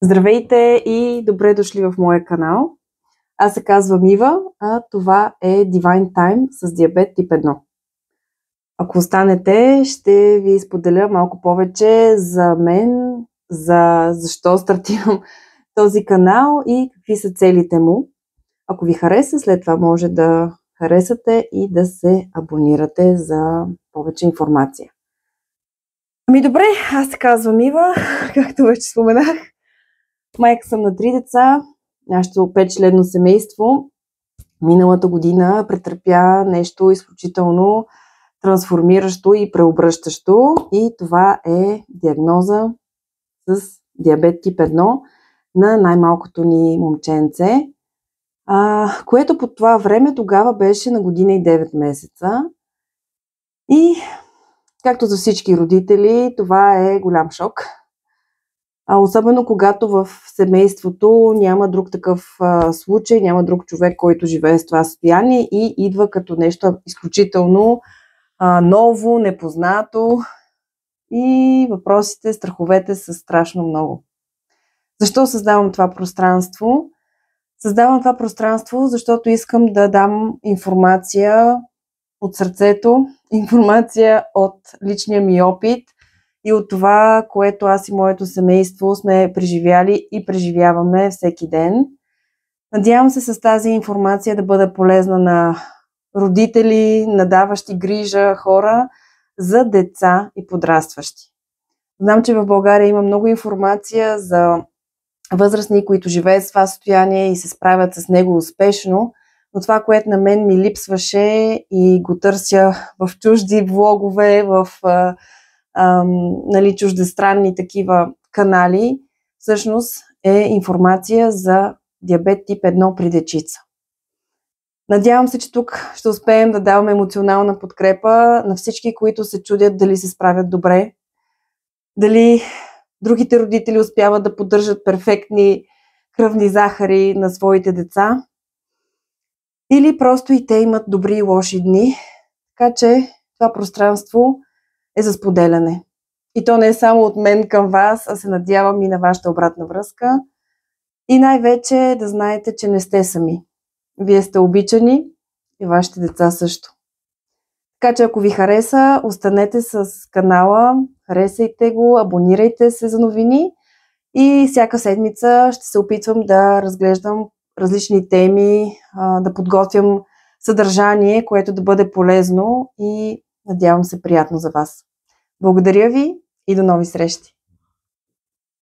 Здравейте и добре дошли в моя канал. Аз се казвам Ива, а това е Divine Time с диабет тип 1. Ако останете, ще ви споделя малко повече за мен, защо стартирам този канал и какви са целите му. Ако ви хареса, след това може да харесате и да се абонирате за повече информация. Добре, аз се казвам Ива, както вече споменах. Майка съм на 3 деца, нашето 5-членно семейство. Миналата година претърпя нещо изключително трансформиращо и преобръщащо и това е диагноза с диабет тип 1 на най-малкото ни момченце, което по това време тогава беше на година и 9 месеца. И както за всички родители, това е голям шок. Особено когато в семейството няма друг такъв случай, няма друг човек, който живее с това състояние и идва като нещо изключително ново, непознато и въпросите, страховете са страшно много. Защо създавам това пространство? Създавам това пространство, защото искам да дам информация от сърцето, информация от личния ми опит и от това, което аз и моето семейство сме преживяли и преживяваме всеки ден. Надявам се с тази информация да бъда полезна на родители, на даващи грижа хора за деца и подрастващи. Знам, че в България има много информация за възрастни, които живеят с това състояние и се справят с него успешно, но това, което на мен ми липсваше и го търся в чужди влогове, в чуждестранни такива канали, всъщност е информация за диабет тип 1 при дечица. Надявам се, че тук ще успеем да даваме емоционална подкрепа на всички, които се чудят дали се справят добре, дали другите родители успяват да поддържат перфектни кръвни захари на своите деца, или просто и те имат добри и лоши дни. Така че това пространство е за споделяне. И то не е само от мен към вас, а се надявам и на вашата обратна връзка. И най-вече да знаете, че не сте сами. Вие сте обичани и вашите деца също. Така че ако ви хареса, останете с канала, харесайте го, абонирайте се за новини и всяка седмица ще се опитвам да разглеждам различни теми, да подготвям съдържание, което да бъде полезно и надявам се приятно за вас. Благодаря ви и до нови срещи!